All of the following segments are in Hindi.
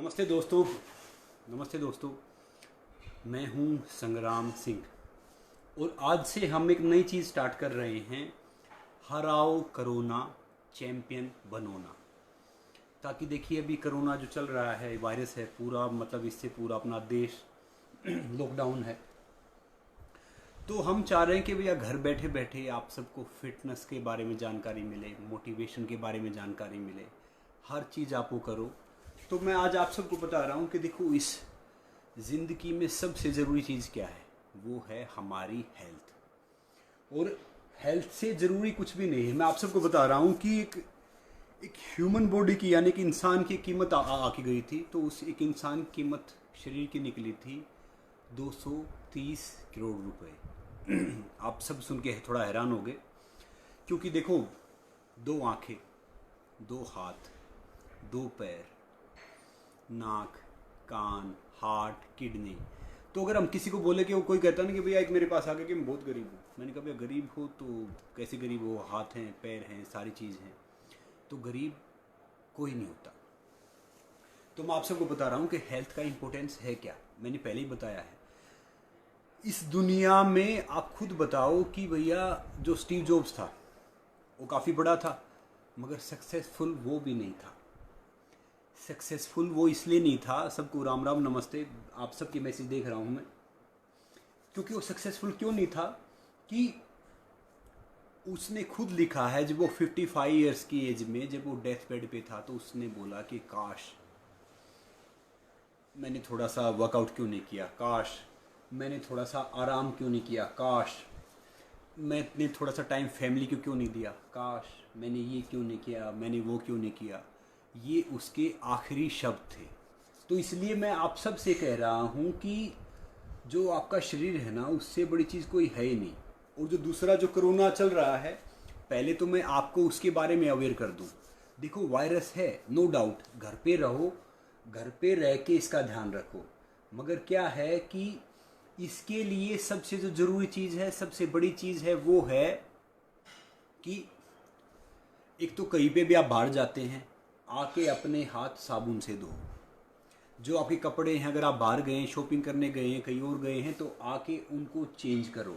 नमस्ते दोस्तों। नमस्ते दोस्तों, मैं हूं संग्राम सिंह और आज से हम एक नई चीज़ स्टार्ट कर रहे हैं। हराओ कोरोना, चैंपियन बनोना। ताकि देखिए अभी कोरोना जो चल रहा है, वायरस है पूरा, मतलब इससे पूरा अपना देश लॉकडाउन है। तो हम चाह रहे हैं कि भैया घर बैठे बैठे आप सबको फिटनेस के बारे में जानकारी मिले, मोटिवेशन के बारे में जानकारी मिले, हर चीज़ आपको करो। तो मैं आज आप सबको बता रहा हूँ कि देखो इस ज़िंदगी में सबसे ज़रूरी चीज़ क्या है, वो है हमारी हेल्थ। और हेल्थ से ज़रूरी कुछ भी नहीं है। मैं आप सबको बता रहा हूँ कि एक ह्यूमन बॉडी की, यानी कि इंसान की कीमत आके गई थी। तो उस एक इंसान की कीमत शरीर की निकली थी 230 करोड़ रुपए। आप सब सुन के थोड़ा हैरान हो गए, क्योंकि देखो 2 आँखें, 2 हाथ, 2 पैर, नाक, कान, हार्ट, किडनी। तो अगर हम किसी को बोले कि वो कोई कहता ना कि भैया एक मेरे पास आ गया कि मैं बहुत गरीब हूँ, मैंने कहा भैया गरीब हो तो कैसे गरीब हो, हाथ हैं, पैर हैं, सारी चीज़ हैं, तो गरीब कोई नहीं होता। तो मैं आप सबको बता रहा हूँ कि हेल्थ का इम्पोर्टेंस है क्या। मैंने पहले ही बताया है। इस दुनिया में आप खुद बताओ कि भैया जो स्टीव जॉब्स था वो काफ़ी बड़ा था, मगर सक्सेसफुल वो भी नहीं था। सक्सेसफुल वो इसलिए नहीं था, सबको राम राम नमस्ते, आप सबके मैसेज देख रहा हूँ मैं, क्योंकि वो सक्सेसफुल क्यों नहीं था कि उसने खुद लिखा है, जब वो 55 इयर्स की एज में, जब वो डेथ बेड पे था, तो उसने बोला कि काश मैंने थोड़ा सा वर्कआउट क्यों नहीं किया, काश मैंने थोड़ा सा आराम क्यों नहीं किया, काश मैंने थोड़ा सा टाइम फैमिली को क्यों नहीं दिया, काश मैंने ये क्यों नहीं किया, मैंने वो क्यों नहीं किया। ये उसके आखिरी शब्द थे। तो इसलिए मैं आप सब से कह रहा हूँ कि जो आपका शरीर है ना, उससे बड़ी चीज़ कोई है ही नहीं। और जो दूसरा जो कोरोना चल रहा है, पहले तो मैं आपको उसके बारे में अवेयर कर दूँ। देखो वायरस है, नो डाउट, घर पे रहो, घर पे रह के इसका ध्यान रखो, मगर क्या है कि इसके लिए सबसे जो ज़रूरी चीज़ है, सबसे बड़ी चीज़ है, वो है कि एक तो कहीं पे भी आप बाहर जाते हैं, आके अपने हाथ साबुन से धो। जो आपके कपड़े हैं, अगर आप बाहर गए हैं, शॉपिंग करने गए हैं, कहीं और गए हैं, तो आके उनको चेंज करो।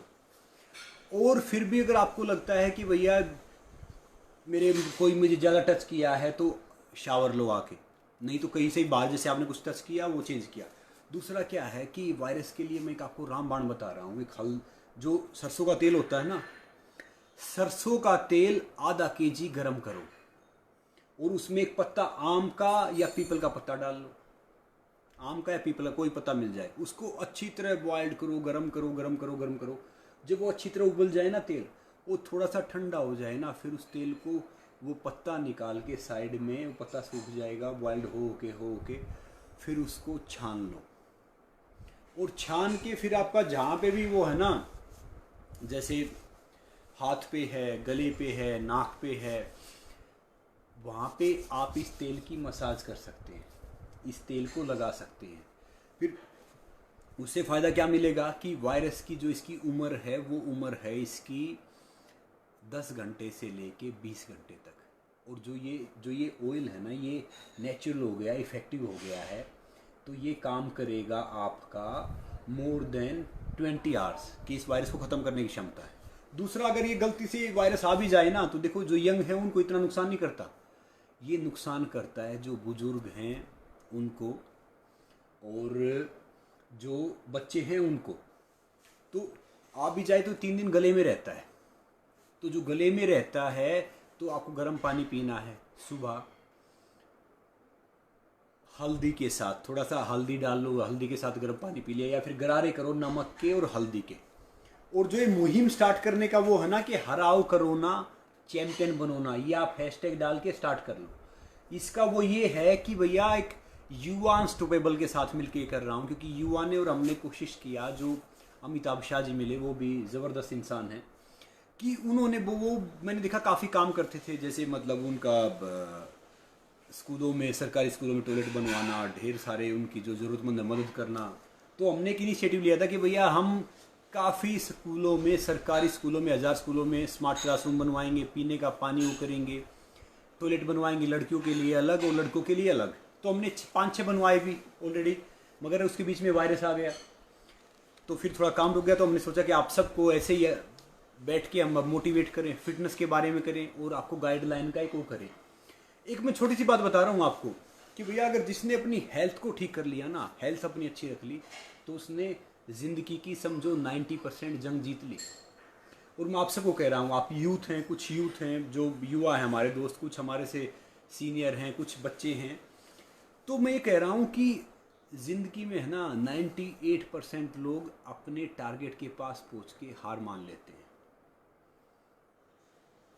और फिर भी अगर आपको लगता है कि भैया कोई मुझे ज़्यादा टच किया है, तो शावर लो आके, नहीं तो कहीं से ही बाहर जैसे आपने कुछ टच किया वो चेंज किया। दूसरा क्या है कि वायरस के लिए मैं एक आपको रामबाण बता रहा हूँ। एक जो सरसों का तेल होता है ना, सरसों का तेल आधा केजी गरम करो और उसमें एक पत्ता आम का या पीपल का पत्ता डाल लो। आम का या पीपल का कोई पत्ता मिल जाए, उसको अच्छी तरह बॉइल्ड करो, गरम करो, गरम करो, गरम करो। जब वो अच्छी तरह उबल जाए ना तेल, वो थोड़ा सा ठंडा हो जाए ना, फिर उस तेल को, वो पत्ता निकाल के साइड में, वो पत्ता सूख जाएगा बॉइल्ड हो के, फिर उसको छान लो। और छान के फिर आपका जहाँ पे भी वो है ना, जैसे हाथ पे है, गले पे है, नाक पे है, वहाँ पे आप इस तेल की मसाज कर सकते हैं, इस तेल को लगा सकते हैं। फिर उससे फ़ायदा क्या मिलेगा कि वायरस की जो इसकी उम्र है, वो उम्र है इसकी 10 घंटे से लेके 20 घंटे तक। और जो ये ऑयल है ना, ये नेचुरल हो गया, इफ़ेक्टिव हो गया है, तो ये काम करेगा आपका मोर देन 20 आवर्स कि इस वायरस को ख़त्म करने की क्षमता है। दूसरा, अगर ये गलती से वायरस आ भी जाए ना, तो देखो जो यंग है उनको इतना नुकसान नहीं करता, ये नुकसान करता है जो बुजुर्ग हैं उनको, और जो बच्चे हैं उनको। तो आ भी जाए तो 3 दिन गले में रहता है। तो जो गले में रहता है, तो आपको गर्म पानी पीना है सुबह, हल्दी के साथ, थोड़ा सा हल्दी डाल लो, हल्दी के साथ गर्म पानी पी लिया, या फिर गरारे करो नमक के और हल्दी के। और जो ये मुहिम स्टार्ट करने का वो है ना कि हराओ कोरोना, चैंपियन बनोना, ये आप हैशटैग डाल के स्टार्ट कर लो। इसका वो ये है कि भैया एक युवा अनस्टॉपेबल के साथ मिलके कर रहा हूँ, क्योंकि युवा ने और हमने कोशिश किया, जो अमिताभ शाह जी मिले वो भी ज़बरदस्त इंसान हैं, कि उन्होंने वो मैंने देखा काफ़ी काम करते थे। जैसे मतलब उनका स्कूलों में, सरकारी स्कूलों में टॉयलेट बनवाना, ढेर सारे उनकी जो ज़रूरतमंद मदद करना। तो हमने एक इनिशिएटिव लिया था कि भैया हम काफ़ी स्कूलों में, सरकारी स्कूलों में, 1000 स्कूलों में स्मार्ट क्लासरूम बनवाएंगे, पीने का पानी वो करेंगे, टॉयलेट बनवाएंगे, लड़कियों के लिए अलग और लड़कों के लिए अलग। तो हमने 5-6 बनवाए भी ऑलरेडी, मगर उसके बीच में वायरस आ गया तो फिर थोड़ा काम रुक गया। तो हमने सोचा कि आप सबको ऐसे ही बैठ के हम मोटिवेट करें, फिटनेस के बारे में करें और आपको गाइडलाइन का एक वो करें। एक मैं छोटी सी बात बता रहा हूँ आपको कि भैया अगर जिसने अपनी हेल्थ को ठीक कर लिया ना, हेल्थ अपनी अच्छी रख ली, तो उसने ज़िंदगी की समझो 90% जंग जीत ली। और मैं आप सबको कह रहा हूँ, आप यूथ हैं, कुछ यूथ हैं जो युवा हैं हमारे दोस्त, कुछ हमारे से सीनियर हैं, कुछ बच्चे हैं, तो मैं ये कह रहा हूँ कि ज़िंदगी में है ना 98% लोग अपने टारगेट के पास पहुँच के हार मान लेते हैं।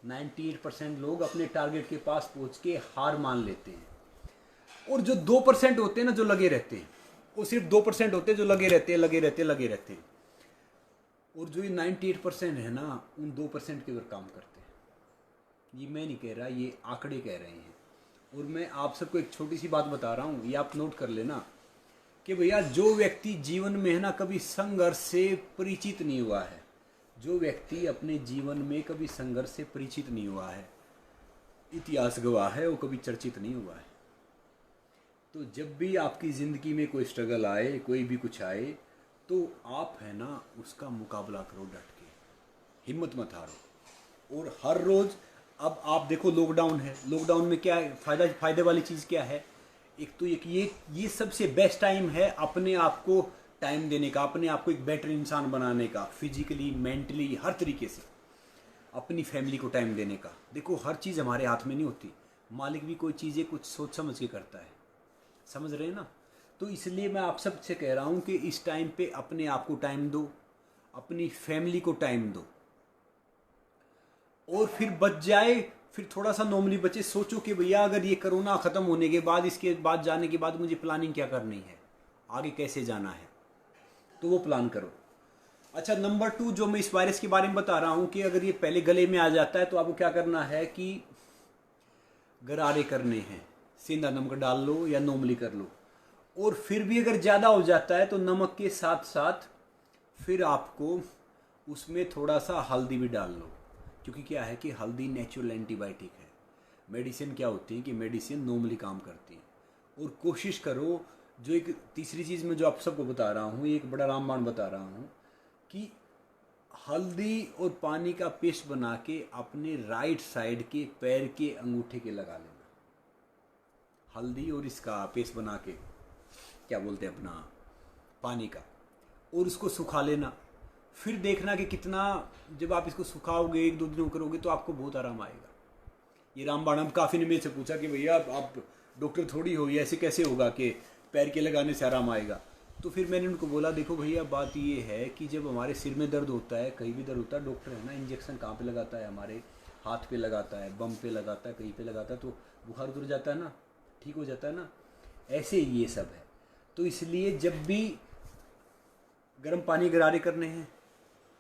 98% लोग अपने टारगेट के पास पहुँच के हार मान लेते हैं। और जो 2% होते हैं ना जो लगे रहते हैं, वो सिर्फ 2% होते हैं जो लगे रहते हैं। और जो ये 98% है ना, उन 2% के ऊपर काम करते हैं। ये मैं नहीं कह रहा, ये आंकड़े कह रहे हैं। और मैं आप सबको एक छोटी सी बात बता रहा हूँ, ये आप नोट कर लेना कि भैया जो व्यक्ति जीवन में है ना कभी संघर्ष से परिचित नहीं हुआ है, जो व्यक्ति अपने जीवन में कभी संघर्ष से परिचित नहीं हुआ है, इतिहास गवाह है, वो कभी चर्चित नहीं हुआ है। तो जब भी आपकी ज़िंदगी में कोई स्ट्रगल आए, कोई भी कुछ आए, तो आप है ना उसका मुकाबला करो डट के, हिम्मत मत हारो। और हर रोज़, अब आप देखो लॉकडाउन है, लॉकडाउन में क्या है फ़ायदे वाली चीज़ क्या है? एक तो ये सबसे बेस्ट टाइम है अपने आप को टाइम देने का, अपने आप को एक बेटर इंसान बनाने का, फिजिकली, मेंटली, हर तरीके से अपनी फैमिली को टाइम देने का। देखो हर चीज़ हमारे हाथ में नहीं होती, मालिक भी कोई चीज़ें कुछ सोच समझ के करता है, समझ रहे हैं ना? तो इसलिए मैं आप सबसे कह रहा हूँ कि इस टाइम पे अपने आप को टाइम दो, अपनी फैमिली को टाइम दो, और फिर बच जाए, फिर थोड़ा सा नॉर्मली बचे। सोचो कि भैया अगर ये कोरोना ख़त्म होने के बाद, इसके बाद जाने के बाद मुझे प्लानिंग क्या करनी है, आगे कैसे जाना है, तो वो प्लान करो। अच्छा, नंबर 2 जो मैं इस वायरस के बारे में बता रहा हूँ कि अगर ये पहले गले में आ जाता है तो आपको क्या करना है कि गरारे करने हैं, सेंधा नमक डाल लो या नॉर्मली कर लो। और फिर भी अगर ज़्यादा हो जाता है तो नमक के साथ साथ फिर आपको उसमें थोड़ा सा हल्दी भी डाल लो, क्योंकि क्या है कि हल्दी नेचुरल एंटीबायोटिक है। मेडिसिन क्या होती है कि मेडिसिन नॉर्मली काम करती है। और कोशिश करो, जो एक तीसरी चीज़ मैं जो आप सबको बता रहा हूँ, एक बड़ा रामबाण बता रहा हूँ कि हल्दी और पानी का पेस्ट बना के अपने राइट साइड के पैर के अंगूठे के लगा लेना। हल्दी और इसका पेस्ट बना के, क्या बोलते हैं अपना, पानी का, और उसको सुखा लेना। फिर देखना कि कितना, जब आप इसको सुखाओगे 1-2 दिन करोगे तो आपको बहुत आराम आएगा। ये रामबाण, हम काफ़ी ने मेरे से पूछा कि भैया आप डॉक्टर थोड़ी हो, ये ऐसे कैसे होगा कि पैर के लगाने से आराम आएगा? तो फिर मैंने उनको बोला, देखो भैया बात ये है कि जब हमारे सिर में दर्द होता है, कहीं भी दर्द होता है, डॉक्टर है ना इंजेक्शन कहाँ पे लगाता है? हमारे हाथ पे लगाता है, बम पे लगाता है, कहीं पे लगाता है, तो बुखार उतर जाता है ना, ठीक हो जाता है ना। ऐसे ही ये सब है। तो इसलिए जब भी गर्म पानी गरारे करने हैं,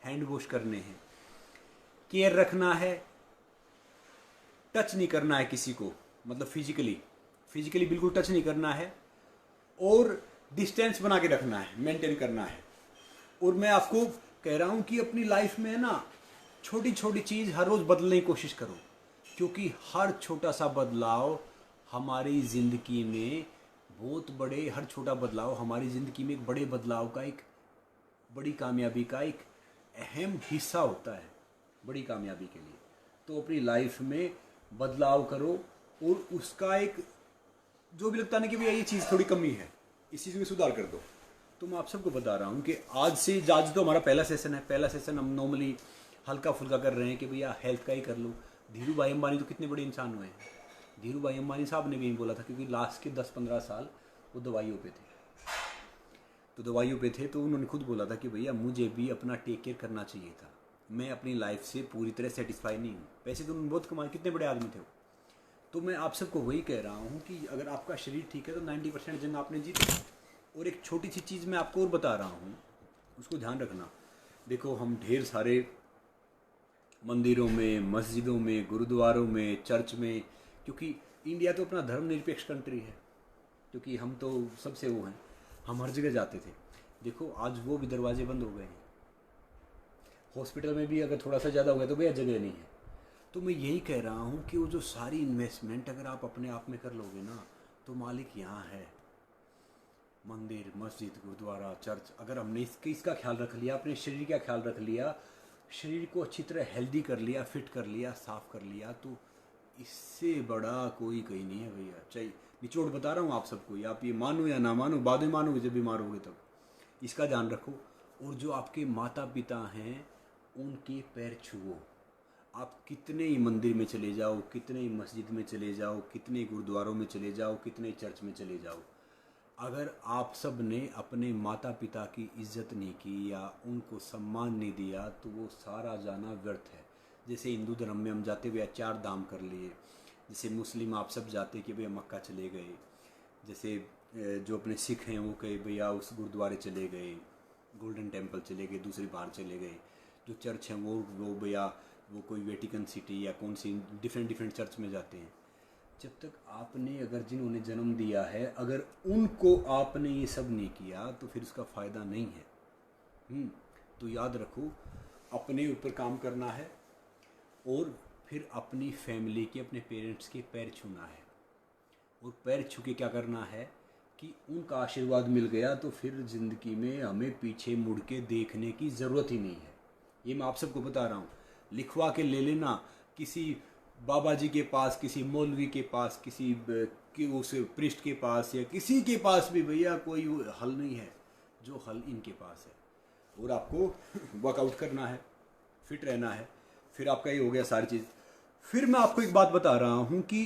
हैंड वॉश करने हैं, केयर रखना है, टच नहीं करना है किसी को, मतलब फिजिकली बिल्कुल टच नहीं करना है, और डिस्टेंस बना के रखना है, मेंटेन करना है। और मैं आपको कह रहा हूँ कि अपनी लाइफ में ना छोटी छोटी चीज़ हर रोज़ बदलने की कोशिश करो, क्योंकि हर छोटा सा बदलाव हमारी ज़िंदगी में बहुत बड़े, हर छोटा बदलाव हमारी ज़िंदगी में एक बड़े बदलाव का, एक बड़ी कामयाबी का एक अहम हिस्सा होता है, बड़ी कामयाबी के लिए। तो अपनी लाइफ में बदलाव करो, और उसका एक जो भी लगता है ना कि भैया ये चीज़ थोड़ी कमी है, इस चीज़ में सुधार कर दो। तो मैं आप सबको बता रहा हूँ कि आज तो हमारा पहला सेशन है। पहला सेशन हम नॉर्मली हल्का फुल्का कर रहे हैं कि भैया हेल्थ का ही कर लो। धीरू भाई अंबानी तो कितने बड़े इंसान हुए हैं। धीरू भाई अंबानी साहब ने भी यही बोला था, क्योंकि लास्ट के 10-15 साल वो दवाइयों पे थे, तो उन्होंने खुद बोला था कि भैया मुझे भी अपना टेक केयर करना चाहिए था, मैं अपनी लाइफ से पूरी तरह सेटिस्फाई नहीं हूँ। पैसे तो उन्होंने बहुत कमाए, कितने बड़े आदमी थे वो। तो मैं आप सबको वही कह रहा हूँ कि अगर आपका शरीर ठीक है तो 90% जंग आपने जीती। और एक छोटी सी चीज़ मैं आपको और बता रहा हूँ, उसको ध्यान रखना। देखो हम ढेर सारे मंदिरों में, मस्जिदों में, गुरुद्वारों में, चर्च में, क्योंकि इंडिया तो अपना धर्मनिरपेक्ष कंट्री है, क्योंकि हम तो सबसे वो हैं, हम हर जगह जाते थे। देखो आज वो भी दरवाजे बंद हो गए हैं। हॉस्पिटल में भी अगर थोड़ा सा ज़्यादा हो गया तो भैया जगह नहीं है। तो मैं यही कह रहा हूँ कि वो जो सारी इन्वेस्टमेंट अगर आप अपने आप में कर लोगे ना, तो मालिक यहाँ है। मंदिर, मस्जिद, गुरुद्वारा, चर्च, अगर हमने इसका ख्याल रख लिया, अपने शरीर का ख्याल रख लिया, शरीर को अच्छी तरह हेल्दी कर लिया, फिट कर लिया, साफ़ कर लिया, तो इससे बड़ा कोई कहीं नहीं है भैया। चाहिए निचोड़ बता रहा हूँ आप सबको, आप ये मानो या ना मानो, बाद में मानोगे जब बीमार होगे तब। इसका ध्यान रखो। और जो आपके माता पिता हैं उनके पैर छुओ। आप कितने ही मंदिर में चले जाओ, कितने ही मस्जिद में चले जाओ, कितने गुरुद्वारों में चले जाओ, कितने चर्च में चले जाओ, अगर आप सब ने अपने माता पिता की इज्जत नहीं की या उनको सम्मान नहीं दिया तो वो सारा जाना व्यर्थ है। जैसे हिंदू धर्म में हम जाते हुए 4 धाम कर लिए, जैसे मुस्लिम आप सब जाते कि भैया मक्का चले गए, जैसे जो अपने सिख हैं वो कहे भैया उस गुरुद्वारे चले गए, गोल्डन टेम्पल चले गए, दूसरी बाहर चले गए। जो चर्च हैं वो भैया वो कोई वेटिकन सिटी या कौन सी डिफरेंट चर्च में जाते हैं। जब तक आपने अगर जिन्होंने जन्म दिया है अगर उनको आपने ये सब नहीं किया तो फिर उसका फ़ायदा नहीं है। तो याद रखो, अपने ऊपर काम करना है और फिर अपनी फैमिली के, अपने पेरेंट्स के पैर छूना है। और पैर छू के क्या करना है कि उनका आशीर्वाद मिल गया तो फिर ज़िंदगी में हमें पीछे मुड़ के देखने की ज़रूरत ही नहीं है। ये मैं आप सबको बता रहा हूँ। लिखवा के ले लेना किसी बाबा जी के पास, किसी मौलवी के पास, कि उस पृष्ठ के पास या किसी के पास भी भैया कोई हल नहीं है जो हल इनके पास है। और आपको वर्कआउट करना है, फिट रहना है, फिर आपका ये हो गया सारी चीज़। फिर मैं आपको एक बात बता रहा हूँ कि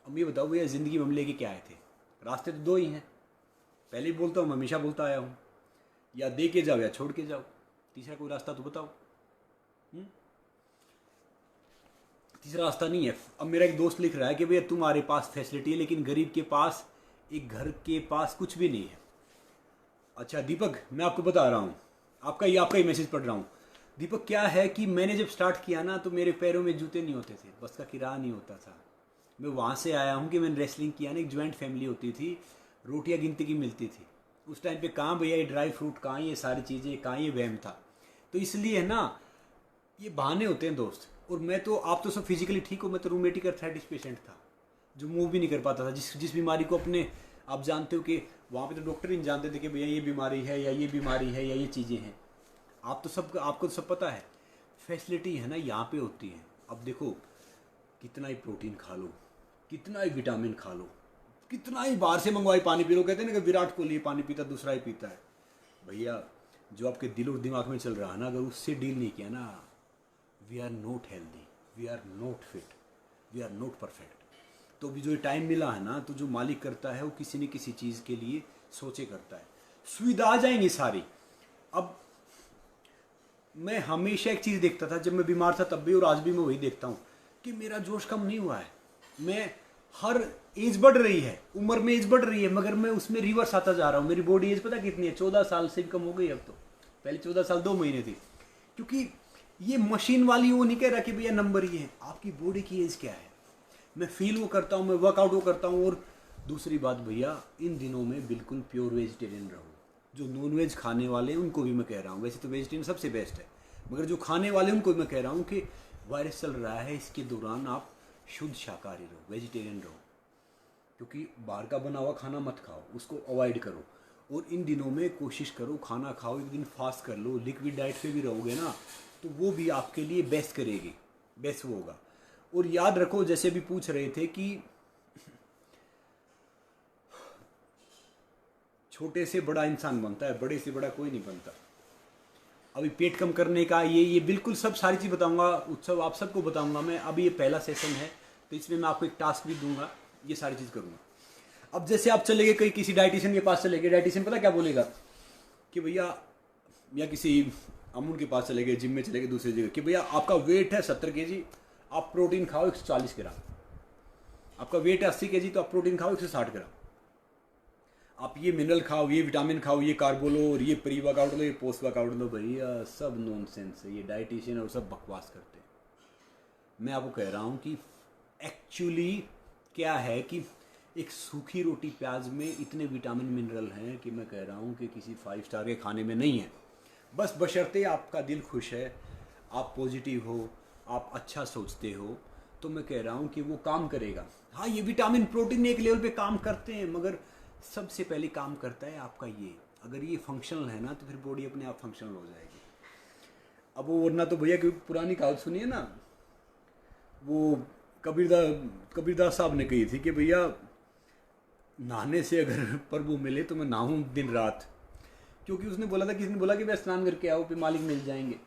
अब ये बताओ भैया ज़िंदगी में हम लेके क्या आए थे? रास्ते तो 2 ही हैं। पहले भी बोलता हूँ, मैं हमेशा बोलता आया हूँ, या दे के जाओ या छोड़ के जाओ। तीसरा कोई रास्ता तो बताओ। तीसरा रास्ता नहीं है। अब मेरा एक दोस्त लिख रहा है कि भैया तुम्हारे पास फैसिलिटी है लेकिन गरीब के पास, एक घर के पास कुछ भी नहीं है। अच्छा दीपक, मैं आपको बता रहा हूँ, आपका ही मैसेज पढ़ रहा हूँ। दीपक क्या है कि मैंने जब स्टार्ट किया ना तो मेरे पैरों में जूते नहीं होते थे, बस का किराया नहीं होता था। मैं वहाँ से आया हूँ कि मैंने रेसलिंग किया ना, एक ज्वाइंट फैमिली होती थी, रोटियाँ गिनती की मिलती थी। उस टाइम पे कहाँ भैया ये ड्राई फ्रूट, कहाँ ये सारी चीज़ें, कहाँ ये वहम था। तो इसलिए है ना, ये बहाने होते हैं दोस्त। और मैं तो, आप तो सब फिजिकली ठीक हो, मैं तो रूमेटिक अर्थराइटिस पेशेंट था जो मूव भी नहीं कर पाता था। जिस बीमारी को अपने, आप जानते हो कि वहाँ पे तो डॉक्टर ही नहीं जानते थे कि भैया ये बीमारी है या ये बीमारी है या ये चीज़ें हैं। आपको तो सब पता है। फैसिलिटी है ना यहाँ पे होती है। अब देखो, कितना ही प्रोटीन खा लो, कितना ही विटामिन खा लो, कितना ही बाहर से मंगवाई पानी पी लो। कहते हैं ना कि विराट कोहली पानी पीता दूसरा ही पीता है। भैया जो आपके दिल और दिमाग में चल रहा है ना, अगर उससे डील नहीं किया ना, we are not healthy, we are not fit, we are not perfect. तो भी जो टाइम मिला है ना, तो जो मालिक करता है वो किसी न किसी चीज़ के लिए सोचे करता है। सुविधा आ जाएंगी सारी। अब मैं हमेशा एक चीज़ देखता था, जब मैं बीमार था तब भी और आज भी मैं वही देखता हूँ कि मेरा जोश कम नहीं हुआ है। मैं हर एज बढ़ रही है, उम्र में एज बढ़ रही है, मगर मैं उसमें रिवर्स आता जा रहा हूँ। मेरी बॉडी एज पता कितनी है? 14 साल से कम हो गई अब तो। पहले 14 साल 2 महीने थी। क्योंकि ये मशीन वाली वो नहीं कह रहा कि भैया नंबर ही है, आपकी बॉडी की एज क्या है। मैं फील वो करता हूँ, मैं वर्कआउट वो करता हूँ। और दूसरी बात भैया, इन दिनों में बिल्कुल प्योर वेजिटेरियन रहो। जो नॉन वेज खाने वाले हैं उनको भी मैं कह रहा हूँ, वैसे तो वेजिटेरियन सबसे बेस्ट है, मगर जो खाने वाले हैं उनको भी मैं कह रहा हूँ कि वायरस चल रहा है, इसके दौरान आप शुद्ध शाकाहारी रहो, वेजिटेरियन रहो। क्योंकि बाहर का बना हुआ खाना मत खाओ, उसको अवॉइड करो। और इन दिनों में कोशिश करो खाना खाओ, एक दिन फास्ट कर लो, लिक्विड डाइट पे भी रहोगे ना तो वो भी आपके लिए बेस्ट करेगी, बेस्ट वो होगा। और याद रखो, जैसे भी पूछ रहे थे कि छोटे से बड़ा इंसान बनता है, बड़े से बड़ा कोई नहीं बनता। अभी पेट कम करने का ये बिल्कुल सब सारी चीज़ बताऊंगा, उत्सव आप सबको बताऊंगा मैं। अभी ये पहला सेशन है तो इसमें मैं आपको एक टास्क भी दूंगा, ये सारी चीज़ करूंगा। अब जैसे आप चले गए कहीं किसी डाइटिशियन के पास चले गए, डाइटिशियन पता क्या बोलेगा कि भैया, या किसी अमूल के पास चले गए, जिम में चले गए दूसरी जगह, कि भैया आपका वेट है 70 kg, आप प्रोटीन खाओ 140 ग्राम। आपका वेट है 80 kg तो आप प्रोटीन खाओ 160 ग्राम। आप ये मिनरल खाओ, ये विटामिन खाओ, ये कार्बो लो, और ये प्री वर्कआउट लो, ये पोस्ट वर्कआउट लो। भैया सब नॉनसेंस है, ये डाइटिशियन और सब बकवास करते हैं। मैं आपको कह रहा हूँ कि एक्चुअली क्या है कि एक सूखी रोटी प्याज में इतने विटामिन मिनरल हैं कि मैं कह रहा हूँ कि किसी 5 स्टार के खाने में नहीं है। बस बशर्ते आपका दिल खुश है, आप पॉजिटिव हो, आप अच्छा सोचते हो, तो मैं कह रहा हूँ कि वो काम करेगा। हाँ, ये विटामिन प्रोटीन एक लेवल पे काम करते हैं, मगर सबसे पहले काम करता है आपका ये। अगर ये फंक्शनल है ना तो फिर बॉडी अपने आप फंक्शनल हो जाएगी। अब वो वरना तो भैया क्योंकि पुरानी कहावत सुनिए ना, वो कबीरदास साहब ने कही थी कि भैया नहाने से अगर प्रभु मिले तो मैं नहाऊं दिन रात। क्योंकि उसने बोला था, किसी ने बोला कि मैं स्नान करके आओ फिर मालिक मिल जाएंगे।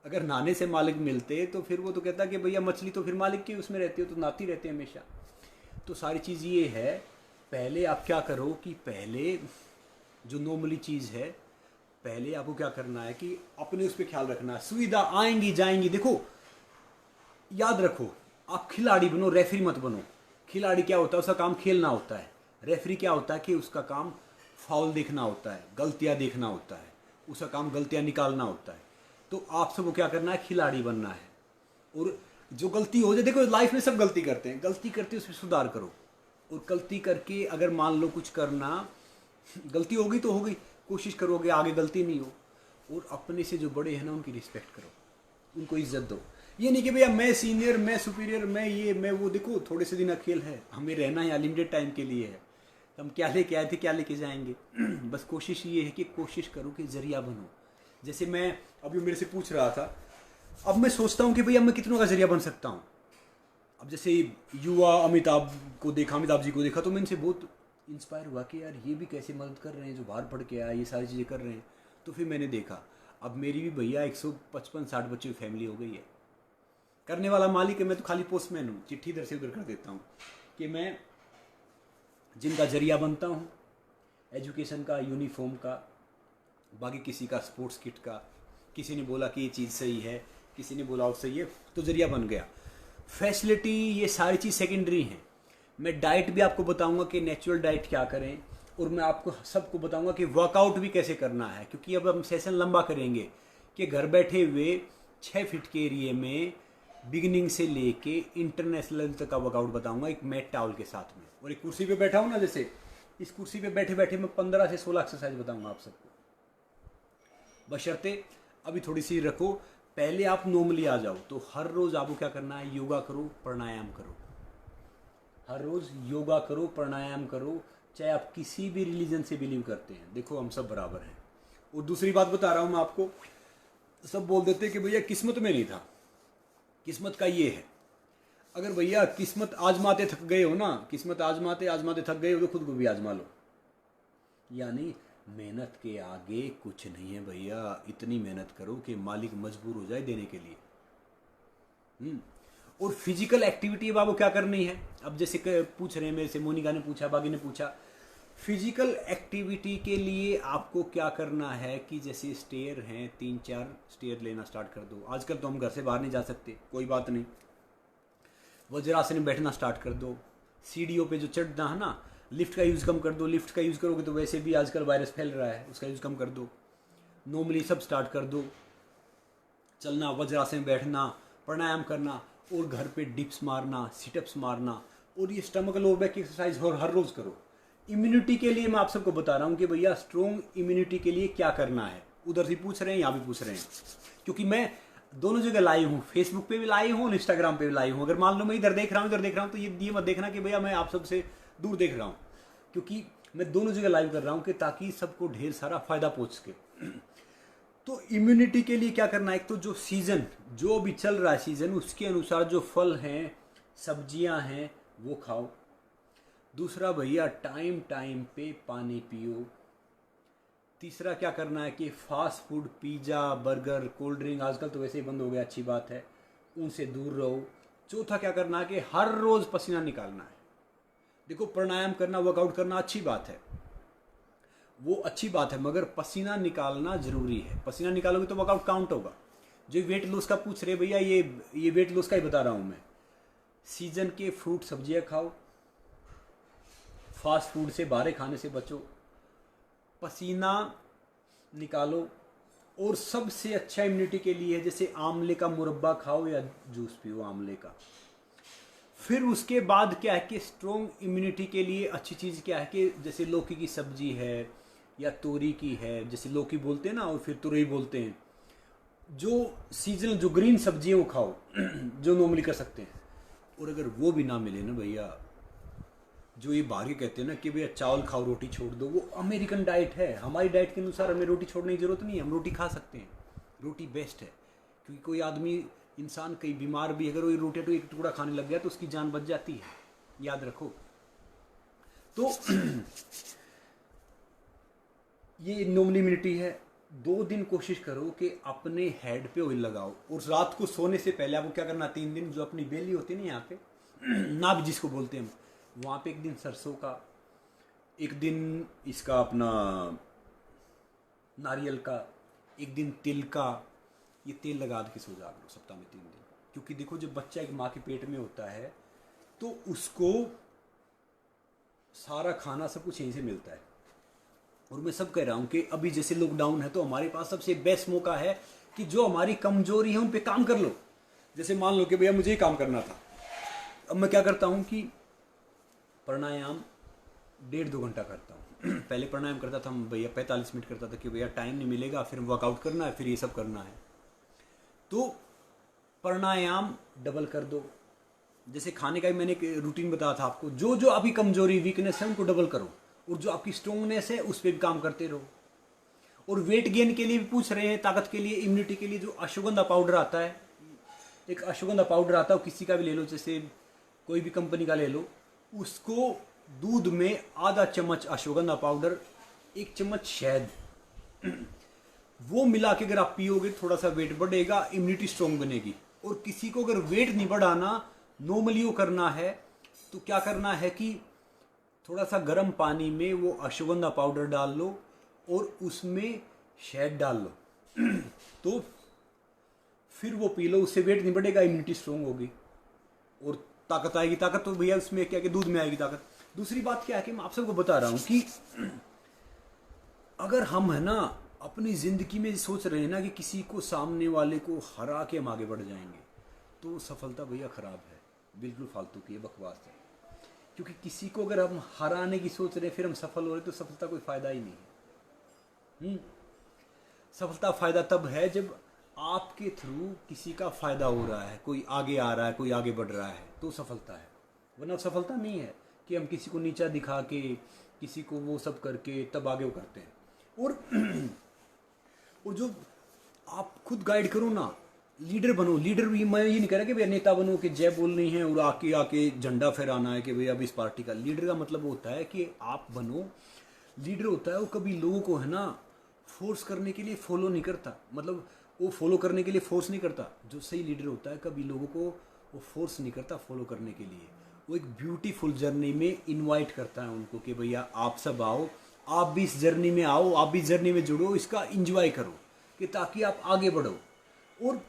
अगर नहाने से मालिक मिलते तो फिर वो तो कहता कि भैया मछली तो फिर मालिक के उसमें रहती हो, तो नहाती रहते हैं हमेशा। तो सारी चीज़ ये है, पहले आप क्या करो कि पहले जो नॉर्मली चीज़ है, पहले आपको क्या करना है कि अपने उस पर ख्याल रखना है। सुविधा आएंगी जाएंगी, देखो याद रखो, आप खिलाड़ी बनो, रेफरी मत बनो। खिलाड़ी क्या होता है, उसका काम खेलना होता है। रेफरी क्या होता है कि उसका काम फाउल देखना होता है, गलतियां देखना होता है, उसका काम गलतियां निकालना होता है। तो आप सबको क्या करना है, खिलाड़ी बनना है। और जो गलती हो जाए, देखो लाइफ में सब गलती करते हैं, गलती करते उसमें सुधार करो। और गलती करके अगर मान लो कुछ करना, गलती होगी तो होगी, कोशिश करोगे आगे गलती नहीं हो। और अपने से जो बड़े हैं ना उनकी रिस्पेक्ट करो, उनको इज्जत दो। ये नहीं कि भैया मैं सीनियर, मैं सुपीरियर, मैं ये मैं वो। देखो थोड़े से दिन अकेले है, हमें रहना है, लिमिटेड टाइम के लिए है। तो हम क्या लेके आए थे, क्या लेके जाएंगे। बस कोशिश ये है कि कोशिश करो कि जरिया बनो। जैसे मैं अभी मेरे से पूछ रहा था, अब मैं सोचता हूँ कि भैया मैं कितनों का जरिया बन सकता हूँ। अब जैसे युवा अमिताभ जी को देखा तो मैं इनसे बहुत इंस्पायर हुआ कि यार ये भी कैसे मदद कर रहे हैं, जो बाहर पढ़ के आया ये सारी चीज़ें कर रहे हैं। तो फिर मैंने देखा, अब मेरी भी भैया 155-60 बच्चों की फैमिली हो गई है। करने वाला मालिक है, मैं तो खाली पोस्टमैन हूँ, चिट्ठी इधर से उधर कर देता हूँ। कि मैं जिनका जरिया बनता हूँ एजुकेशन का, यूनिफॉर्म का, बाकी किसी का स्पोर्ट्स किट का, किसी ने बोला कि ये चीज़ सही है, किसी ने बोला और सही है, तो जरिया बन गया। फैसिलिटी ये सारी चीज़ सेकेंडरी हैं। मैं डाइट भी आपको बताऊंगा कि नेचुरल डाइट क्या करें, और मैं आपको सबको बताऊंगा कि वर्कआउट भी कैसे करना है। क्योंकि अब हम सेशन लंबा करेंगे कि घर बैठे हुए 6 फीट के एरिए में बिगिनिंग से लेके इंटरनेशनल लेवल तक का वर्कआउट बताऊंगा, एक मैट टावल के साथ में। और एक कुर्सी पे बैठा हूँ ना, जैसे इस कुर्सी पे बैठे बैठे मैं 15 से 16 एक्सरसाइज बताऊंगा आप सबको। बशर्ते अभी थोड़ी सी रखो, पहले आप नॉर्मली आ जाओ। तो हर रोज़ आपको क्या करना है, योगा करो, प्राणायाम करो। हर रोज़ योगा करो, प्राणायाम करो, चाहे आप किसी भी रिलीजन से बिलीव करते हैं। देखो हम सब बराबर हैं। और दूसरी बात बता रहा हूँ मैं आपको, सब बोल देते कि भैया किस्मत में नहीं था। किस्मत का ये है, अगर भैया किस्मत आजमाते थक गए हो ना, किस्मत आजमाते आजमाते थक गए हो तो खुद को भी आजमा लो। यानी मेहनत के आगे कुछ नहीं है भैया। इतनी मेहनत करो कि मालिक मजबूर हो जाए देने के लिए। और फिजिकल एक्टिविटी अब आपको क्या करनी है। अब जैसे पूछ रहे हैं मेरे से, मोनिका ने पूछा, बागी ने पूछा, फिजिकल एक्टिविटी के लिए आपको क्या करना है कि जैसे स्टेयर हैं, 3-4 स्टेयर लेना स्टार्ट कर दो। आजकल तो हम घर से बाहर नहीं जा सकते, कोई बात नहीं, वज्रासन में बैठना स्टार्ट कर दो। सीढ़ियों पे जो चढ़ना है ना, लिफ्ट का यूज़ कम कर दो। लिफ्ट का यूज़ करोगे तो वैसे भी आजकल वायरस फैल रहा है, उसका यूज़ कम कर दो। नॉर्मली सब स्टार्ट कर दो, चलना, वज्रासन में बैठना, प्राणायाम करना, और घर पे डिप्स मारना, सिटअप्स मारना, और ये स्टमक लोअर बैक की एक्सरसाइज हर रोज़ करो। इम्यूनिटी के लिए मैं आप सबको बता रहा हूँ कि भैया स्ट्रॉन्ग इम्यूनिटी के लिए क्या करना है। उधर से पूछ रहे हैं, यहाँ भी पूछ रहे हैं, क्योंकि मैं दोनों जगह लाइव हूँ, फेसबुक पे भी लाइव हूँ, इंस्टाग्राम पे भी लाइव हूँ। अगर मान लो मैं इधर देख रहा हूँ, इधर देख रहा हूँ, तो ये मत देखना कि भैया मैं आप सबसे दूर देख रहा हूँ, क्योंकि मैं दोनों जगह लाइव कर रहा हूँ कि ताकि सबको ढेर सारा फायदा पहुँच सके। तो इम्यूनिटी के लिए क्या करना है, एक तो जो सीज़न जो अभी चल रहा है सीज़न, उसके अनुसार जो फल हैं, सब्जियां हैं, वो खाओ। दूसरा भैया टाइम टाइम पे पानी पियो। तीसरा क्या करना है कि fast food, pizza, burger, cold drink आजकल तो वैसे ही बंद हो गया, अच्छी बात है, उनसे दूर रहो। चौथा क्या करना है कि हर रोज़ पसीना निकालना है। देखो प्राणायाम करना, वर्कआउट करना अच्छी बात है, वो अच्छी बात है, मगर पसीना निकालना जरूरी है। पसीना निकालोगे तो वर्कआउट काउंट होगा। जो वेट लॉस का पूछ रहे भैया, ये वेट लॉस का ही बता रहा हूँ मैं। सीजन के फ्रूट सब्जियां खाओ, फास्ट फूड से, बाहर खाने से बचो, पसीना निकालो। और सबसे अच्छा इम्यूनिटी के लिए जैसे आंवले का मुरब्बा खाओ या जूस पियो आंवले का। फिर उसके बाद क्या है कि स्ट्रॉन्ग इम्यूनिटी के लिए अच्छी चीज़ क्या है कि जैसे लौकी की सब्जी है या तोरी की है, जैसे लौकी बोलते हैं ना और फिर तुरई बोलते हैं, जो सीजनल जो ग्रीन सब्जियां वो खाओ जो नॉर्मली कर सकते हैं। और अगर वो भी ना मिले ना भैया, जो ये बाहर के कहते हैं ना कि भैया चावल खाओ रोटी छोड़ दो, वो अमेरिकन डाइट है। हमारी डाइट के अनुसार हमें रोटी छोड़ने की ज़रूरत नहीं है, हम रोटी खा सकते हैं। रोटी बेस्ट है, क्योंकि कोई आदमी इंसान कई बीमार भी अगर वो रोटी तो एक टुकड़ा खाने लग गया तो उसकी जान बच जाती है, याद रखो। तो ये नॉर्मल इम्यूनिटी है। 2 दिन कोशिश करो कि अपने हेड पे ऑयल लगाओ, और रात को सोने से पहले आपको क्या करना, 3 दिन जो अपनी बेली होती है ना यहाँ पे नाभ जिसको बोलते हैं हम, वहाँ पे 1 दिन सरसों का, 1 दिन इसका अपना नारियल का, 1 दिन तिल का, ये तेल लगा के सो जा करो सप्ताह में 3 दिन। क्योंकि देखो जब बच्चा एक माँ के पेट में होता है तो उसको सारा खाना सब कुछ यहीं से मिलता है। और मैं सब कह रहा हूँ कि अभी जैसे लॉकडाउन है तो हमारे पास सबसे बेस्ट मौका है कि जो हमारी कमजोरी है उन पे काम कर लो। जैसे मान लो कि भैया मुझे ही काम करना था, अब मैं क्या करता हूँ कि प्राणायाम 1.5-2 घंटा करता हूँ। पहले प्राणायाम करता था भैया 45 मिनट करता था कि भैया टाइम नहीं मिलेगा, फिर वर्कआउट करना है, फिर ये सब करना है। तो प्राणायाम डबल कर दो। जैसे खाने का भी मैंने एक रूटीन बताया था आपको, जो जो अभी कमजोरी वीकनेस है उनको डबल करो, और जो आपकी स्ट्रोंगनेस है उस पर भी काम करते रहो। और वेट गेन के लिए भी पूछ रहे हैं, ताकत के लिए, इम्यूनिटी के लिए, जो अश्वगंधा पाउडर आता है, एक अश्वगंधा पाउडर आता है, किसी का भी ले लो, जैसे कोई भी कंपनी का ले लो, उसको दूध में आधा चम्मच अश्वगंधा पाउडर, 1 चम्मच शहद, वो मिला के अगर आप पियोगे थोड़ा सा वेट बढ़ेगा, इम्यूनिटी स्ट्रोंग बनेगी। और किसी को अगर वेट नहीं बढ़ाना, नॉर्मली वो करना है, तो क्या करना है कि थोड़ा सा गर्म पानी में वो अश्वगंधा पाउडर डाल लो और उसमें शहद डाल लो तो फिर वो पी लो, उससे वेट नहीं बढ़ेगा, इम्यूनिटी स्ट्रोंग होगी और ताकत आएगी। ताकत तो भैया उसमें क्या कि दूध में आएगी ताकत। दूसरी बात क्या है कि मैं आप सबको बता रहा हूँ कि अगर हम है ना अपनी ज़िंदगी में सोच रहे हैं ना कि किसी को, सामने वाले को हरा के हम आगे बढ़ जाएंगे, तो सफलता भैया ख़राब है, बिल्कुल फालतू की है, बकवास है। क्योंकि किसी को अगर हम हराने की सोच रहे हैं फिर हम सफल हो रहे तो सफलता कोई फ़ायदा ही नहीं है। सफलता फ़ायदा तब है जब आपके थ्रू किसी का फ़ायदा हो रहा है, कोई आगे आ रहा है, कोई आगे बढ़ रहा है, तो सफलता है। वरना सफलता नहीं है कि हम किसी को नीचा दिखा के, किसी को वो सब करके तब आगे वो करते हैं। और जो आप खुद गाइड करो ना, लीडर बनो। लीडर भी मैं ये नहीं कह रहा कि भैया नेता बनो कि जय बोलनी है और आके झंडा फहराना है कि भैया अब इस पार्टी का। लीडर का मतलब होता है कि आप बनो। लीडर होता है वो कभी लोगों को है ना फोर्स करने के लिए फॉलो नहीं करता, मतलब वो फॉलो करने के लिए फोर्स नहीं करता। जो सही लीडर होता है कभी लोगों को वो फोर्स नहीं करता फॉलो करने के लिए, वो एक ब्यूटीफुल जर्नी में इनवाइट करता है उनको कि भैया आप सब आओ, आप भी इस जर्नी में आओ, आप भी इस जर्नी में जुड़ो, इसका इंजॉय करो कि ताकि आप आगे बढ़ो। और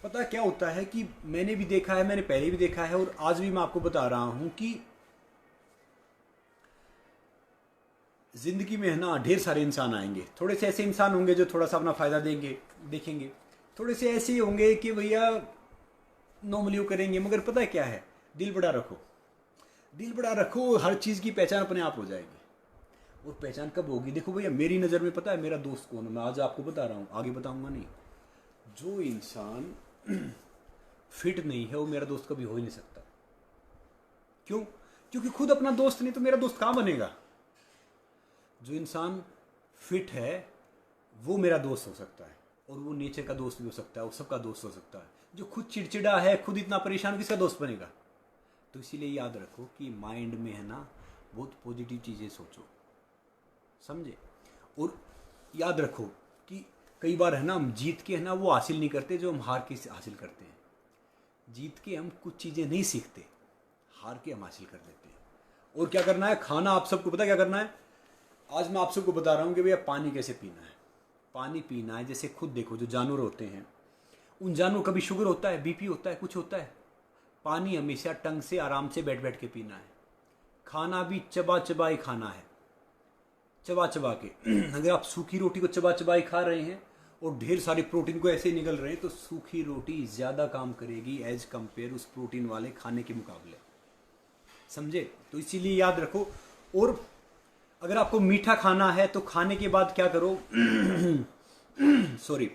पता है क्या होता है कि मैंने भी देखा है, मैंने पहले भी देखा है और आज भी मैं आपको बता रहा हूं कि जिंदगी में है ना ढेर सारे इंसान आएंगे। थोड़े से ऐसे इंसान होंगे जो थोड़ा सा अपना फायदा देखेंगे, थोड़े से ऐसे होंगे कि भैया नॉर्मली वो करेंगे। मगर पता है क्या है, दिल बड़ा रखो, दिल बड़ा रखो, हर चीज़ की पहचान अपने आप हो जाएगी। और पहचान कब होगी? देखो भैया मेरी नज़र में पता है मेरा दोस्त कौन है, मैं आज आपको बता रहा हूँ, आगे बताऊंगा नहीं। जो इंसान फिट नहीं है वो मेरा दोस्त कभी हो ही नहीं सकता। क्यों? क्योंकि खुद अपना दोस्त नहीं तो मेरा दोस्त कहाँ बनेगा। जो इंसान फिट है वो मेरा दोस्त हो सकता है, और वो नेचर का दोस्त भी हो सकता है, वो सबका दोस्त हो सकता है। जो खुद चिड़चिड़ा है, खुद इतना परेशान, किसका दोस्त बनेगा? तो इसीलिए याद रखो कि माइंड में है ना बहुत पॉजिटिव चीज़ें सोचो, समझे। और याद रखो कि कई बार है ना हम जीत के है ना वो हासिल नहीं करते जो हम हार के हासिल करते हैं। जीत के हम कुछ चीज़ें नहीं सीखते, हार के हम हासिल कर लेते हैं। और क्या करना है, खाना आप सबको पता क्या करना है। आज मैं आप सबको बता रहा हूँ कि भैया पानी कैसे पीना है। पानी पीना है जैसे खुद देखो जो जानवर होते हैं, उन जानवरों कभी शुगर होता है, बीपी होता है, कुछ होता है। पानी हमेशा टंग से आराम से बैठ बैठ के पीना है। खाना भी चबा चबा ही खाना है, चबा चबा के। अगर आप सूखी रोटी को चबा चबा ही खा रहे हैं और ढेर सारे प्रोटीन को ऐसे ही निकल रहे हैं तो सूखी रोटी ज़्यादा काम करेगी एज कंपेयर उस प्रोटीन वाले खाने के मुकाबले, समझे। तो इसीलिए याद रखो। और अगर आपको मीठा खाना है तो खाने के बाद क्या करो सॉरी,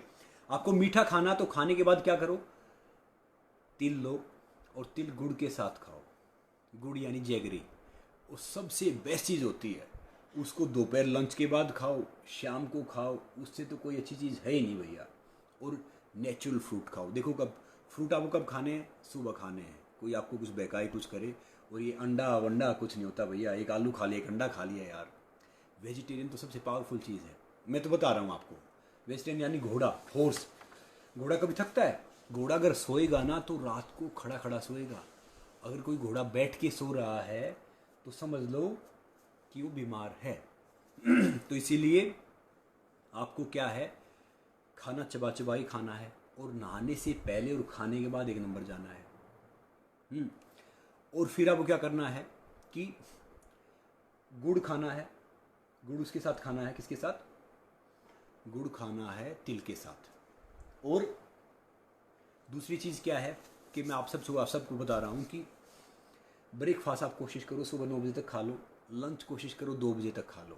आपको मीठा खाना तो खाने के बाद क्या करो, तिल लो और तिल गुड़ के साथ खाओ। गुड़ यानी जैगरी, वो सबसे बेस्ट चीज़ होती है। उसको दोपहर लंच के बाद खाओ, शाम को खाओ, उससे तो कोई अच्छी चीज़ है ही नहीं भैया। और नेचुरल फ्रूट खाओ। देखो कब फ्रूट आपको कब खाने हैं, सुबह खाने हैं। कोई आपको कुछ बहकाए कुछ करे, और ये अंडा वंडा कुछ नहीं होता भैया। एक आलू खा लिया, एक अंडा खा लिया यार। वेजिटेरियन तो सबसे पावरफुल चीज़ है, मैं तो बता रहा हूँ आपको। वेजिटेरियन यानी घोड़ा, हॉर्स। घोड़ा कभी थकता है? घोड़ा अगर सोएगा ना तो रात को खड़ा खड़ा सोएगा। अगर कोई घोड़ा बैठ के सो रहा है तो समझ लो कि वो बीमार है। तो इसीलिए आपको क्या है, खाना चबा चबा ही खाना है, और नहाने से पहले और खाने के बाद एक नंबर जाना है। और फिर आपको क्या करना है कि गुड़ खाना है। गुड़ उसके साथ खाना है, किसके साथ? गुड़ खाना है तिल के साथ। और दूसरी चीज़ क्या है कि मैं आप सबको बता रहा हूँ कि ब्रेकफास्ट आप कोशिश करो सुबह 9 बजे तक खा लो, लंच कोशिश करो 2 बजे तक खा लो,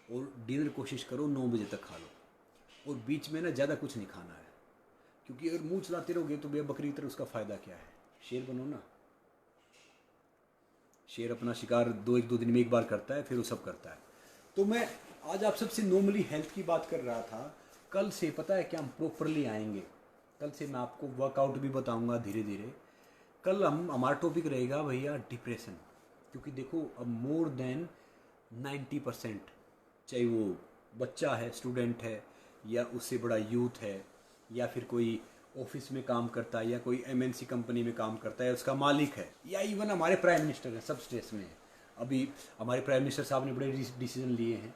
और डिनर कोशिश करो 9 बजे तक खा लो। और बीच में ना ज़्यादा कुछ नहीं खाना है, क्योंकि अगर मुंह चलाते रहोगे तो भैया बकरी की तरह उसका फ़ायदा क्या है। शेर बनो ना। शेर अपना शिकार दो दिन में एक बार करता है, फिर वो सब करता है। तो मैं आज आप सबसे नॉर्मली हेल्थ की बात कर रहा था। कल से पता है क्या, हम प्रॉपरली आएंगे। कल से मैं आपको वर्कआउट भी बताऊंगा धीरे धीरे। कल हमारा टॉपिक रहेगा भैया डिप्रेशन। क्योंकि देखो अब मोर देन 90%, चाहे वो बच्चा है, स्टूडेंट है, या उससे बड़ा यूथ है, या फिर कोई ऑफिस में काम करता है, या कोई एमएनसी कंपनी में काम करता है, उसका मालिक है, या इवन हमारे प्राइम मिनिस्टर हैं, सब स्ट्रेस में है। अभी हमारे प्राइम मिनिस्टर साहब ने बड़े डिसीजन लिए हैं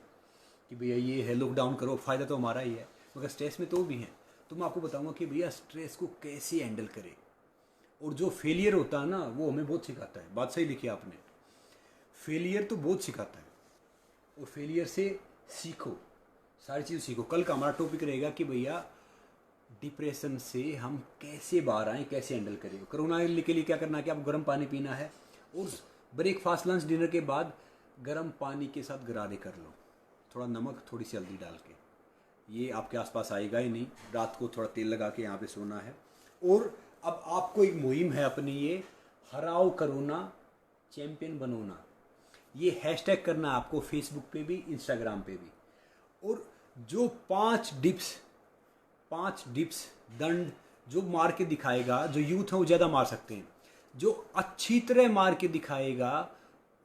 कि भैया ये है, लॉकडाउन करो, फ़ायदा तो हमारा ही है, मगर स्ट्रेस में तो भी हैं। तो मैं आपको बताऊंगा कि भैया स्ट्रेस को कैसे हैंडल करें। और जो फेलियर होता है ना, वो हमें बहुत सिखाता है। बात सही लिखी आपने, फेलियर तो बहुत सिखाता है, और फेलियर से सीखो, सारी चीज़ सीखो। कल का हमारा टॉपिक रहेगा कि भैया डिप्रेशन से हम कैसे बाहर आएँ, कैसे हैंडल करें। कोरोना के लिए क्या करना है कि आपको गर्म पानी पीना है, और ब्रेकफास्ट लंच डिनर के बाद गर्म पानी के साथ गरारे कर लो, थोड़ा नमक थोड़ी सी हल्दी डाल के। ये आपके आसपास आएगा ही नहीं। रात को थोड़ा तेल लगा के यहाँ पे सोना है। और अब आपको एक मुहिम है अपनी, ये हराओ कोरोना चैंपियन बनोना। ये हैशटैग करना है आपको, फेसबुक पे भी, इंस्टाग्राम पे भी। और जो 5 डिप्स दंड जो मार के दिखाएगा, जो यूथ है वो ज़्यादा मार सकते हैं, जो अच्छी तरह मार के दिखाएगा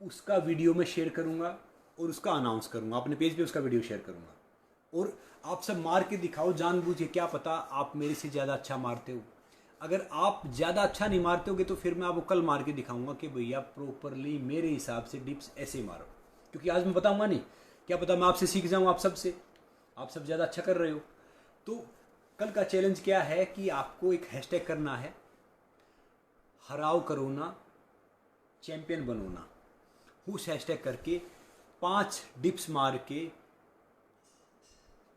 उसका वीडियो मैं शेयर करूँगा और उसका अनाउंस करूँगा अपने पेज पे, उसका वीडियो शेयर करूँगा। और आप सब मार के दिखाओ जानबूझ के, क्या पता आप मेरे से ज़्यादा अच्छा मारते हो। अगर आप ज़्यादा अच्छा नहीं मारते होगे तो फिर मैं आपको कल मार के दिखाऊंगा कि भैया प्रॉपरली मेरे हिसाब से डिप्स ऐसे मारो। क्योंकि आज मैं बताऊंगा नहीं, क्या पता मैं आपसे सीख जाऊँ, आप सबसे। आप सब ज़्यादा अच्छा कर रहे हो। तो कल का चैलेंज क्या है कि आपको एक हैशटैग करना है, हराओ कोरोना चैंपियन बनोना। उस हैशटैग करके 5 डिप्स मार के,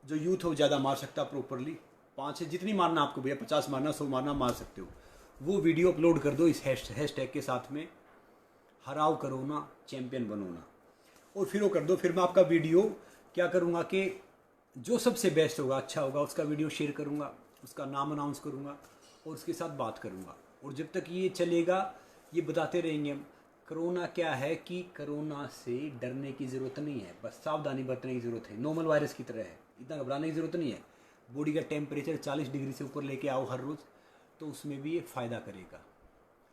जो यूथ हो ज़्यादा मार सकता प्रॉपरली, 5 से जितनी मारना आपको भैया, 50 मारना, 100 मारना, मार सकते हो। वो वीडियो अपलोड कर दो इस हैशटैग के साथ में, हराओ कोरोना चैंपियन बनोना। और फिर वो कर दो। फिर मैं आपका वीडियो क्या करूँगा कि जो सबसे बेस्ट होगा, अच्छा होगा, उसका वीडियो शेयर करूँगा, उसका नाम अनाउंस करूँगा और उसके साथ बात करूँगा। और जब तक ये चलेगा ये बताते रहेंगे हम। कोरोना क्या है कि कोरोना से डरने की ज़रूरत नहीं है, बस सावधानी बरतने की ज़रूरत है। नॉर्मल वायरस की तरह है, इतना घबराने की ज़रूरत नहीं है। बॉडी का टेम्परेचर 40 डिग्री से ऊपर लेके आओ हर रोज़, तो उसमें भी ये फ़ायदा करेगा।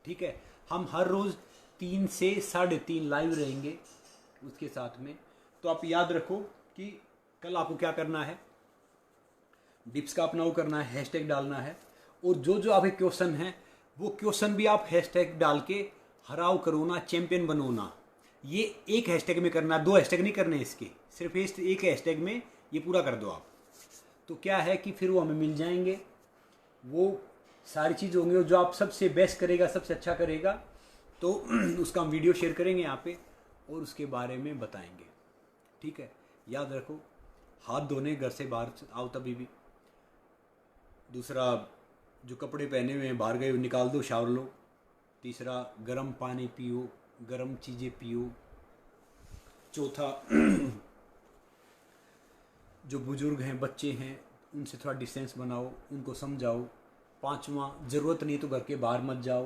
ठीक है, हम हर रोज़ 3 से 3.5 लाइव रहेंगे उसके साथ में। तो आप याद रखो कि कल आपको क्या करना है, डिप्स का अपना वो करना है, हैशटैग डालना है। और जो जो आपके क्वेश्चन हैं वो क्वेश्चन भी आप हैशटैग डाल के हराओ कोरोना चैंपियन बनोना, ये एक हैशटैग में करना, 2 हैशटैग नहीं करने इसके, सिर्फ एक हैशटैग में ये पूरा कर दो आप। तो क्या है कि फिर वो हमें मिल जाएंगे, वो सारी चीज़ होंगी। और जो आप सबसे बेस्ट करेगा, सबसे अच्छा करेगा, तो उसका हम वीडियो शेयर करेंगे यहाँ पे और उसके बारे में बताएंगे। ठीक है, याद रखो, हाथ धोने घर से बाहर आओ तभी भी। दूसरा, जो कपड़े पहने हुए हैं बाहर गए निकाल दो, शावर लो। तीसरा, गर्म पानी पियो, गर्म चीज़ें पियो। चौथा, जो बुजुर्ग हैं, बच्चे हैं, उनसे थोड़ा डिस्टेंस बनाओ, उनको समझाओ। 5वां, ज़रूरत नहीं तो घर के बाहर मत जाओ।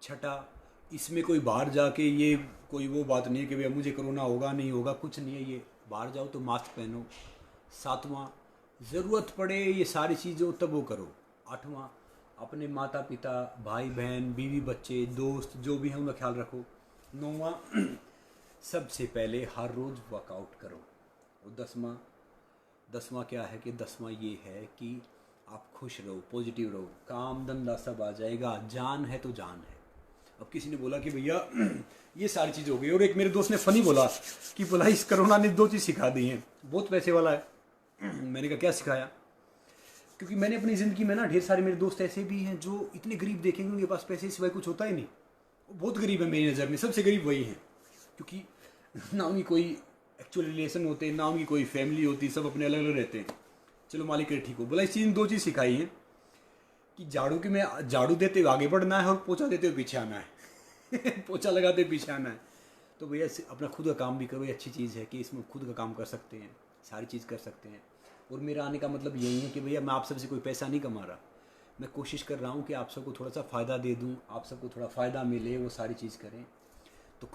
छठा, इसमें कोई बाहर जाके ये कोई वो बात नहीं है कि भैया मुझे कोरोना होगा नहीं होगा, कुछ नहीं है ये। बाहर जाओ तो मास्क पहनो। सातवां, ज़रूरत पड़े ये सारी चीज़ों तब वो करो। आठवां, अपने माता पिता, भाई बहन, बीवी बच्चे, दोस्त जो भी हैं उनका ख्याल रखो। नौवां, सबसे पहले हर रोज़ वर्कआउट करो। और दसवां क्या है कि दसवां ये है कि आप खुश रहो, पॉजिटिव रहो, काम धंधा सब आ जाएगा, जान है तो जान है। अब किसी ने बोला कि भैया ये सारी चीज़ हो गई, और एक मेरे दोस्त ने फ़नी बोला कि बोला इस कोरोना ने 2 चीज़ सिखा दी हैं, बहुत पैसे वाला है। मैंने कहा क्या सिखाया? क्योंकि मैंने अपनी ज़िंदगी में ना ढेर सारे मेरे दोस्त ऐसे भी हैं जो इतने गरीब देखेंगे उनके पास पैसे सिवाय कुछ होता ही नहीं। वो बहुत गरीब है मेरी नज़र में, सबसे गरीब वही हैं, क्योंकि ना उनकी कोई एक्चुअल रिलेशन होते, ना उनकी कोई फैमिली होती, सब अपने अलग अलग रहते हैं। चलो मालिक करे ठीक हो। बोला इस चीज़ ने 2 चीज़ सिखाई हैं कि झाड़ू देते हुए आगे बढ़ना है और पोछा देते हुए पीछे आना है। पोछा लगाते हुए पीछे आना है। तो भैया अपना खुद का काम भी करो, ये अच्छी चीज़ है कि इसमें खुद का काम कर सकते हैं, सारी चीज़ कर सकते हैं। और मेरा आने का मतलब यही है कि भैया मैं आप सबसे कोई पैसा नहीं कमा रहा, मैं कोशिश कर रहा हूँ कि आप सबको थोड़ा सा फ़ायदा दे दूँ, आप सबको थोड़ा फ़ायदा मिले, वो सारी चीज़ करें। तो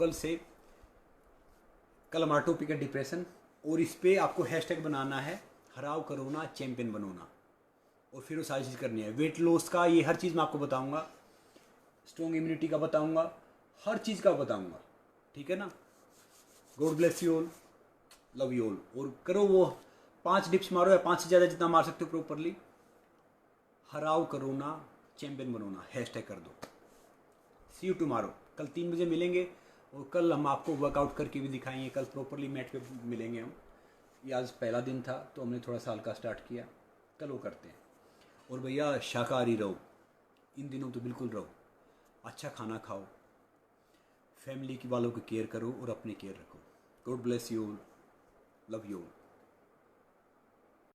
कल हमारा टॉपिक है डिप्रेशन, और इस पर आपको हैशटैग बनाना है हराओ कोरोना चैंपियन बनोना, और फिर वो सारी चीज़ करनी है। वेट लॉस का ये हर चीज़ मैं आपको बताऊंगा, स्ट्रॉन्ग इम्यूनिटी का बताऊंगा, हर चीज़ का बताऊंगा, ठीक है ना। God bless you all, love you all. और करो वो 5 डिप्स मारो, या 5 से ज़्यादा जितना मार सकते हो प्रॉपरली। हराओ कोरोना चैंपियन बनोना हैशटैग कर दो। सी यू टुमारो, कल 3 बजे मिलेंगे, और कल हम आपको वर्कआउट करके भी दिखाएंगे। कल प्रॉपरली मैट पे मिलेंगे हम। ये आज पहला दिन था तो हमने थोड़ा सा हल्का स्टार्ट किया, कल वो करते हैं। और भैया शाकाहारी रहो, इन दिनों तो बिल्कुल रहो, अच्छा खाना खाओ, फैमिली की वालों की केयर करो और अपनी केयर रखो। God bless you, love you.